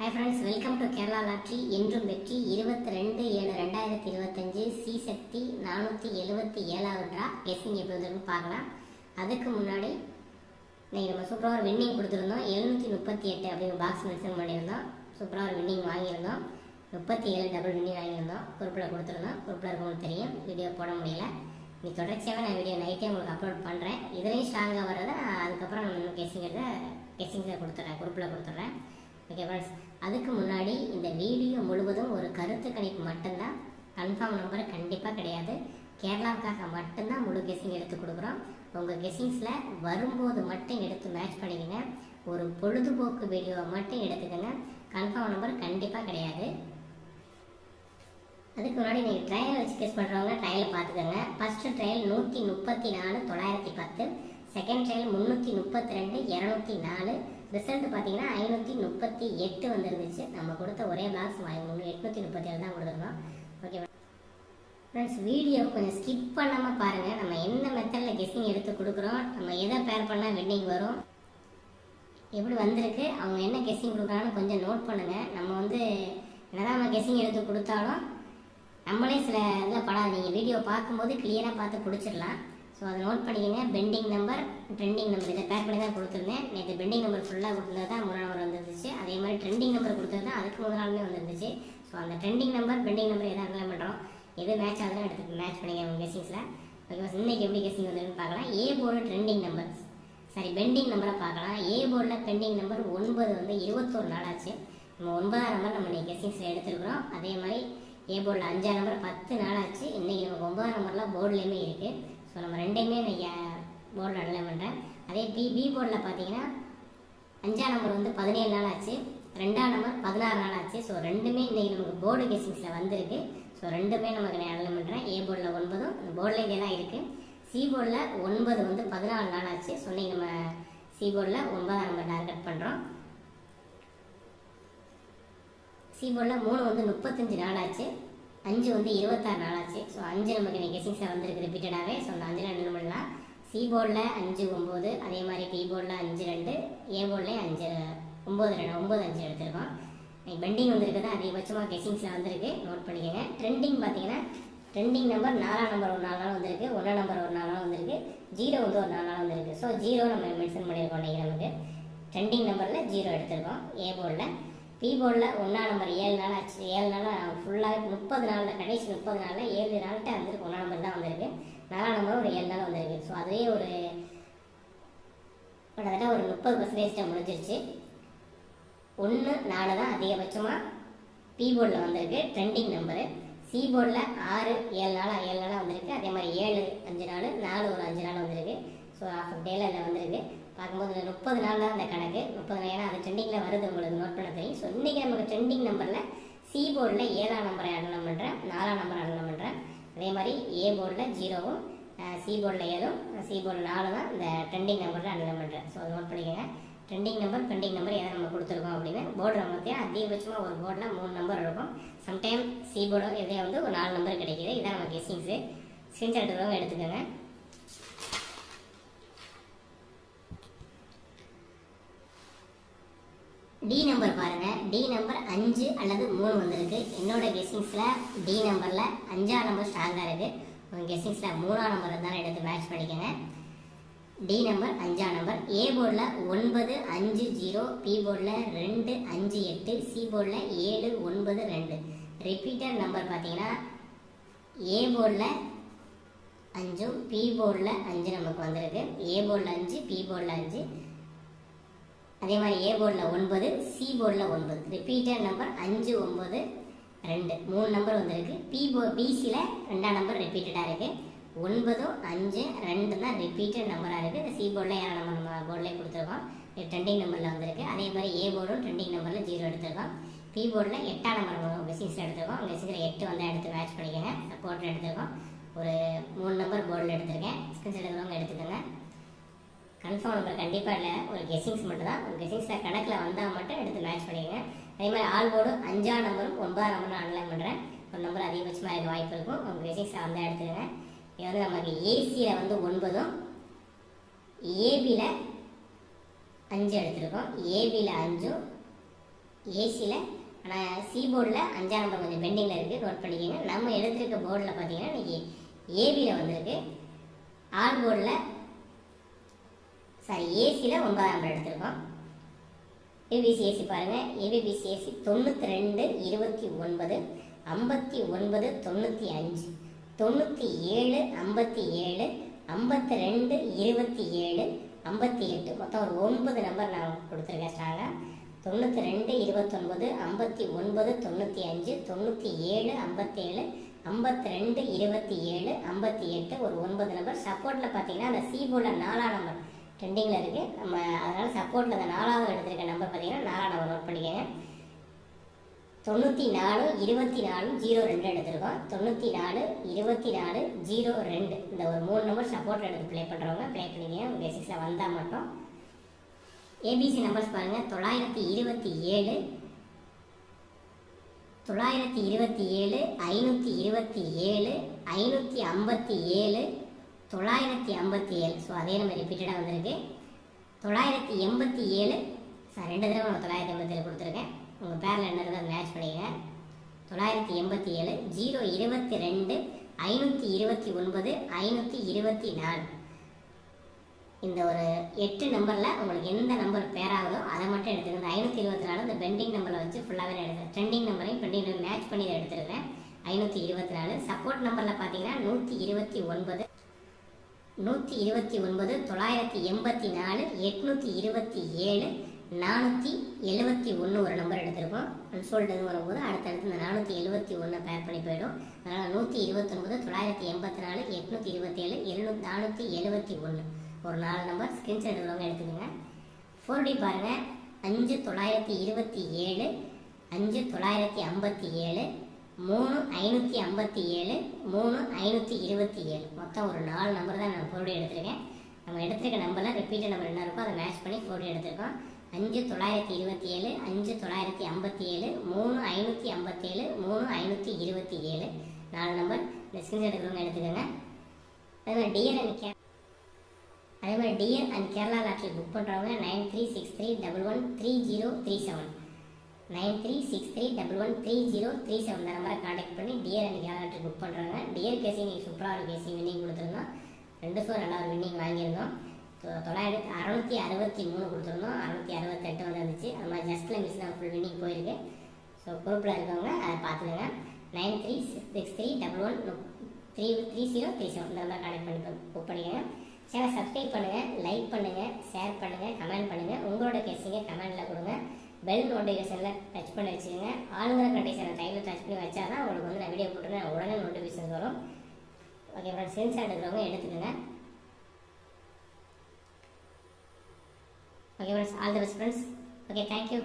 Hi friends, welcome to Kerala lottery. என்றும் வெற்றி 22/7/2025 C சக்தி 477வது draw. Guessing எப்படி வந்திருக்குன்னு பார்க்கலாம். அதுக்கு முன்னாடி நீங்கள் நம்ம சூப்பராக ஒரு வின்னிங் கொடுத்துருந்தோம். 738 அப்படிங்கிற பாக்ஸ் மென்ஷன் பண்ணியிருந்தோம். சூப்பராக ஒரு வின்னிங் வாங்கியிருந்தோம். 37 டபுள் வின்னிங் வாங்கியிருந்தோம். குரூப்பில் கொடுத்துருந்தோம். குரூப்பில் இருக்கவங்களுக்கு தெரியும், வீடியோ போட முடியல. நீ தொடர்ச்சியாகவே நான் வீடியோ நைட்டே உங்களுக்கு அப்லோட் பண்ணுறேன். இதுலேயும் ஸ்ட்ராங்காக வர்றதை அதுக்கப்புறம் நம்ம கெஸ்ஸிங்கில் கொடுத்துட்றேன், குரூப்பில் கொடுத்துட்றேன். ஓகே ஃப்ரெண்ட்ஸ், அதுக்கு முன்னாடி இந்த வீடியோ முழுவதும் ஒரு கருத்து கணிப்பு மட்டும்தான். கன்ஃபார்ம் நம்பர் கண்டிப்பாக கிடையாது. கேரளாவுக்காக மட்டும்தான் முழு கெஸ்ஸிங் எடுத்து கொடுக்குறோம். உங்கள் கெஸ்ஸிங்ஸில் வரும்போது மட்டும் எடுத்து மேட்ச் பண்ணிக்கங்க. ஒரு பொழுதுபோக்கு வீடியோவை மட்டும் எடுத்துக்கோங்க. கன்ஃபார்ம் நம்பர் கண்டிப்பாக கிடையாது. அதுக்கு முன்னாடி நீங்கள் ட்ரையல் வச்சு கெஸ் பண்ணுறவங்க ட்ரையலை பார்த்துக்கோங்க. First trial 134,910, second trial 332, 204. Result பார்த்தீங்கன்னா 538 வந்துருந்துச்சு. நம்ம கொடுத்த ஒரே பாக்ஸ் 837 தான் கொடுத்துருந்தோம். ஓகே ஃப்ரெண்ட்ஸ், வீடியோ கொஞ்சம் ஸ்கிப் பண்ணாமல் பாருங்கள். நம்ம என்ன மெத்தடில் கெஸ்ஸிங் எடுத்து கொடுக்குறோம், நம்ம எதை பேர் பண்ணால் வின்னிங் வரும், எப்படி வந்திருக்கு, அவங்க என்ன கெஸ்ஸிங் கொடுக்குறான்னு கொஞ்சம் நோட் பண்ணுங்கள். நம்ம என்னதான் நம்ம கெஸ்ஸிங் எடுத்து கொடுத்தாலும் நம்மளே சில இதில் படாது. நீங்கள் வீடியோ பார்க்கும்போது கிளியராக பார்த்து பிடிச்சிடலாம். ஸோ அதை நோட் பண்ணிக்கங்க. பெண்டிங் நம்பர், ட்ரெண்டிங் நம்பர் இதை பேர் பண்ணி தான் கொடுத்துருந்தேன். நேற்று பெண்டிங் நம்பர் ஃபுல்லாக கொடுத்தது தான் 3 நம்பர் வந்துருந்துச்சு. அதே மாதிரி ட்ரெண்டிங் நம்பர் கொடுத்தது தான் அதுக்கு முதல் நாளுமே வந்துருந்துச்சு. ஸோ அந்த ட்ரெண்டிங் நம்பர், பெண்டிங் நம்பர் எதாவது அப்ளை பண்ணுறோம், எது மேட்ச் ஆகுதுன்னு எடுத்து மேட்ச் பண்ணிங்க உங்கள் கெஸ்ஸிங்ஸில். ஓகே, இன்றைக்கி எப்படி கெஸ்ஸிங் வந்துருக்குன்னு பார்க்கலாம். ஏ போர்டு ட்ரெண்டிங் நம்பர், சரி பெண்டிங் நம்பரை பார்க்கலாம். ஏ போர்டில் பெண்டிங் நம்பர் 9 21 நாள் ஆச்சு. நம்ம 9ஆம் நம்பர் நம்ம இன்றைக்கி கெஸ்ஸிங்ஸில் எடுத்துருக்குறோம். அதே மாதிரி ஏ போர்டில் 5ஆம் நம்பர் 10 நாள் ஆச்சு. இன்றைக்கி நமக்கு 9ஆம் நம்பர்லாம் போர்டுலேயுமே இருக்குது. ஸோ நம்ம ரெண்டையுமே நான் போர்டில் அனலை பண்ணுறேன். அதே பி போர்டில் பார்த்தீங்கன்னா 5ஆம் நம்பர் 17 நாள் ஆச்சு. 2ஆம் நம்பர் 16 நாள் ஆச்சு. ஸோ ரெண்டுமே இன்றைக்கி நமக்கு போர்டு கெஸ்ஸிங்ஸில் வந்திருக்கு. ஸோ ரெண்டுமே நமக்கு நான் அனலை பண்ணுறேன். ஏ போர்டில் 9, போர்டில் இதே தான் இருக்குது. சி போர்டில் 9 14 நாள் ஆச்சு. ஸோ இன்றைக்கி நம்ம சி போர்டில் 9ஆம் நம்பர் டார்கெட் பண்ணுறோம். சி போர்டில் 3 35 நாள் ஆச்சு. 5 26 நாள் ஆச்சு. ஸோ 5 நமக்கு இன்றைக்கி கெஸ்ஸிங்ஸில் வந்துருக்கு ரிப்பீட்டடாகவே. ஸோ அந்த 5 ரெண்டு பண்ணலாம். சி போர்டில் 5 9, அதே மாதிரி பி போர்டில் 5 2, ஏ போர்ட்லேயும் 5 9 2 9 5 எடுத்துருக்கோம். பெண்டிங் வந்துருக்குது அதிகபட்சமாக கெஸ்ஸிங்ஸில் வந்திருக்கு, நோட் பண்ணிக்கோங்க. ட்ரெண்டிங் பார்த்தீங்கன்னா ட்ரெண்டிங் நம்பர் 4ஆம் நம்பர் ஒரு 4 நாள் வந்திருக்கு, 1ஆம் நம்பர் ஒரு 4 நாள் வந்திருக்கு, 0 ஒரு 4 நாள் வந்திருக்கு. ஸோ 0 நம்ம மென்ஷன் பண்ணியிருக்கோம். இன்றைக்கி நமக்கு ட்ரெண்டிங் நம்பரில் 0 எடுத்திருக்கோம் ஏ போர்டில். பி போர்டில் 1ஆம் நம்பர் 7 நாள் ஆச்சு. 7 நாள் ஃபுல்லாக 30 நாளில் கடைசி 30 நாளில் 7 நாள்கிட்ட வந்துருக்கு. 1ஆம் நம்பர் தான் வந்திருக்கு. 4ஆம் நம்பர் ஒரு 7 நாள் வந்திருக்கு. ஸோ அதுவே ஒரு கிட்டத்தட்ட ஒரு 30% முடிஞ்சிருச்சு. 1 4 தான் அதிகபட்சமாக பி போர்டில் வந்திருக்கு ட்ரெண்டிங் நம்பரு. சி போர்டில் 6 7 நாளாக வந்திருக்கு. அதே மாதிரி 7 5 நாள், 4 ஒரு 5 நாள் வந்திருக்கு. ஸோ ஆஃப் டேல இதில் வந்திருக்கு. பார்க்கும்போது 30 நாள் தான் இந்த கணக்கு. 30 நாள், ஏன்னா அது ட்ரெண்டிங்கில் வருது, உங்களுக்கு நோட் பண்ண தெரியும். ஸோ இன்றைக்கி நமக்கு ட்ரெண்டிங் நம்பரில் சி போர்டில் 7ஆம் நம்பரை அனலை பண்ணுறேன், 4ஆம் நம்பரை அனலை பண்ணுறேன். அதே மாதிரி ஏ போர்டில் 0வும், சி போர்டில் 7ம், சி போர்டில் 4 தான் இந்த ட்ரெண்டிங் நம்பரில் அனலை பண்ணுறேன். ஸோ அதை நோட் பண்ணிக்கோங்க. ட்ரெண்டிங் நம்பர், பெண்டிங் நம்பர் எதை நம்ம கொடுத்துருக்கோம் அப்படின்னு போர்டு நமக்கு அதிகபட்சமாக ஒரு போர்டில் 3 நம்பர் இருக்கும். சம்டைம் சி போர்டோ இதே ஒரு 4 நம்பர் கிடைக்கிது. இதான் நம்ம கெஸ்ஸிங்ஸு. ஸ்க்ரீன்ஷாட் எடுத்துக்கிறவங்க எடுத்துக்கோங்க. டி நம்பர் பாருங்கள். டி நம்பர் 5 அல்லது 3 வந்திருக்கு. என்னோட கெஸ்ஸிங்ஸில் டி நம்பரில் 5ஆம் நம்பர் ஸ்ட்ராங்காக இருக்குது. உங்கள் கெஸ்ஸிங்ஸில் 3ஆம் நம்பர் இருந்தாலும் எடுத்து மேட்ச் பண்ணிக்கோங்க. டி நம்பர் 5ஆம் நம்பர். ஏ போர்டில் 9 5 0, பி போர்டில் 2 5 8, சி போர்டில் 7 9 2. ரிப்பீட்டட் நம்பர் பார்த்தீங்கன்னா ஏ போர்டில் 5, பி போர்டில் 5 நமக்கு வந்திருக்கு. ஏ போர்டில் 5, பி போர்டில் 5, அதே மாதிரி ஏ போர்டில் 9, சி போர்டில் 9. ரிப்பீட்டட் நம்பர் 5 9 2, 3 நம்பர் வந்திருக்கு. பிசியில் 2ஆம் நம்பர் ரிப்பீட்டடாக இருக்குது. 9 5 2 தான் ரிப்பீட்டட் நம்பராக இருக்குது. சி போர்டில் 7ஆம் நம்பர் நம்ம போர்டிலே கொடுத்துருக்கோம். ட்ரெண்டிங் நம்பரில் வந்திருக்கு. அதே மாதிரி ஏ போர்டும் ட்ரெண்டிங் நம்பரில் 0 எடுத்துருக்கோம். பி போர்டில் 8ஆம் நம்பர் கெஸ்ஸிங்ஸில் எடுத்துருக்கோம். கெஸ்ஸிங்ஸில் 8 வந்தால் எடுத்து மேட்ச் பண்ணிக்கோங்க. சப்போர்ட்டில் எடுத்துருக்கோம். ஒரு 3 நம்பர் போர்டில் எடுத்திருக்கேன். ஸ்கிரீன்ஷாட் எடுக்கிறவங்க எடுத்துக்கோங்க. கன்ஃபார்ம் நம்பர் கண்டிப்பாக இல்லை, ஒரு கெஸ்ஸிங்ஸ் மட்டும் தான். ஒரு கெஸ்ஸிங்ஸில் கணக்கில் வந்தால் மட்டும் எடுத்து மேட்ச் பண்ணிக்கோங்க. அதே மாதிரி ஆல் போர்டு 5ஆம் நம்பரும் 9ஆம் நம்பரும் நான் அனலைன் பண்ணுறேன். ஒரு நம்பர் அதிகபட்சமாக இருக்க வாய்ப்பு இருக்கும். உங்கள் கெஸ்ஸிங்ஸில் வந்தால் எடுத்துக்கோங்க. இது நமக்கு ஏசியில் 9ம், ஏபியில் 5 எடுத்துருக்கோம். ஏபியில் 5ம், ஏசியில். ஆனால் சி போர்டில் 5ஆம் நம்பர் கொஞ்சம் பெண்டிங்கில் இருக்குது, நோட் பண்ணிக்கோங்க. நம்ம எடுத்துருக்க போர்டில் பார்த்தீங்கன்னா இன்றைக்கி ஏபியில் வந்திருக்கு. ஆல் போர்டில் ஏசியில் 9ஆம் நம்பர் எடுத்திருக்கோம். ஏபிசி ஏசி பாருங்கள். ஏபிசி ஏசி 92 29 59 95 97 57 52 27 58 மொத்தம் ஒரு 9 நம்பர் நான் கொடுத்துருக்கேன் ஸ்ட்ராங்காக. 92 29 59 95 97 57 52 27 58 ஒரு 9 நம்பர். சப்போர்ட்டில் பார்த்தீங்கன்னா அந்த சி போர்டில் 4ஆம் நம்பர் ட்ரெண்டிங்கில் இருக்குது. நம்ம அதனால் சப்போர்ட்டில் அந்த 4ஆவது எடுத்திருக்க நம்பர் பார்த்தீங்கன்னா 4ஆம் நம்பர் நோட் பண்ணிக்கோங்க. 94 24 02 எடுத்திருக்கோம். 94 24 02 இந்த ஒரு 3 நம்பர் சப்போர்ட் எடுத்து ப்ளே பண்ணுறவங்க ப்ளே பண்ணிக்கங்க. பேசிக்ஸில் வந்தால் மட்டும். ஏபிசி நம்பர்ஸ் பாருங்கள். 927 927 527 557 957. ஸோ அதே நம்ம ரிப்பீட்டடாக வந்திருக்கு. 987 2 தடவை நம்ம 987 கொடுத்துருக்கேன். உங்கள் பேரில் என்ன இருக்கோ அதை மேட்ச் பண்ணிக்கங்க. 987 022 529 524. இந்த ஒரு 8 நம்பரில் உங்களுக்கு எந்த நம்பர் பேராகுதோ அதை மட்டும் எடுத்துக்கங்க. 524 இந்த பெண்டிங் நம்பரில் வச்சு ஃபுல்லாகவே எடுத்துக்கிறேன். ட்ரெண்டிங் நம்பரையும் பெண்டிங் நம்பர் மேட்ச் பண்ணி இதை எடுத்துருக்கேன். 524 சப்போர்ட் நம்பரில் பார்த்தீங்கன்னா 129 984 827 471 ஒரு நம்பர் எடுத்திருக்கோம். அன்சோல்டு வரும்போது அடுத்தடுத்து இந்த 471 பேர் பண்ணி போயிடும். அதனால் 129 984 827 471 ஒரு 4 நம்பர் ஸ்கிரீன்ஷாட் எடுக்கிறவங்க எடுத்துக்கோங்க. 4D பாருங்கள். 5927 5957 3557 3527 மொத்தம் ஒரு 4 நம்பர் தான் நான் 4D எடுத்திருக்கேன். நம்ம எடுத்திருக்க நம்பரில் ரிப்பீட்டட் நம்பர் என்ன இருக்கோ அதை மேட்ச் பண்ணி 4D எடுத்திருக்கோம். 5927 5957 3557 3527 4 நம்பர் இந்த ஸ்கிரீன்ஷாட் எடுக்கிறவங்க எடுத்துக்கோங்க. அதே மாதிரி TN and Kerala lottery book பண்ணுறவங்க 9363113037 9363113037 இந்த நம்பரை கான்டாக்ட் பண்ணி dear and Kerala lottery book பண்ணுறாங்க. டியர் கேசிங் நீங்கள் சூப்பராக ஒரு கேசிங் வின்னிங் கொடுத்துருந்தோம். 2 ஷோ நல்லா ஒரு வின்னிங் வாங்கியிருந்தோம். 663 கொடுத்துருந்தோம். 668 வந்துருந்துச்சு. அது மாதிரி ஜஸ்ட்டில் மிஸ் தான் ஃபுல் வின்னிங் போயிருக்கு. ஸோ குரூப்பில் இருக்கவங்க அதை பார்த்துக்கோங்க. 9363113037 இந்த நம்பரை கான்டாக்ட் பண்ணி புக் பண்ணிக்கோங்க. சேனல் சப்ஸ்கிரைப் பண்ணுங்கள், லைக் பண்ணுங்கள், ஷேர் பண்ணுங்கள், கமெண்ட் பண்ணுங்கள். உங்களோட கேசிங்க கமெண்ட்டில் கொடுங்க. பெல் நோட்டிஃபிகேஷனில் டச் பண்ணி வச்சுக்கோங்க. ஆளுங்கிற கண்டிஷனை டைமில் டச் பண்ணி வச்சா தான் உங்களுக்கு வந்து நான் வீடியோ போட்டுருக்கேன் உடனே நோட்டிஃபிகேஷன் வரும். ஓகே ஃப்ரெண்ட்ஸ், ஸ்க்ரீன்ஷாட் எடுக்கிறவங்க எடுத்துக்கோங்க. Okay friends, all the best friends. Okay, thank you.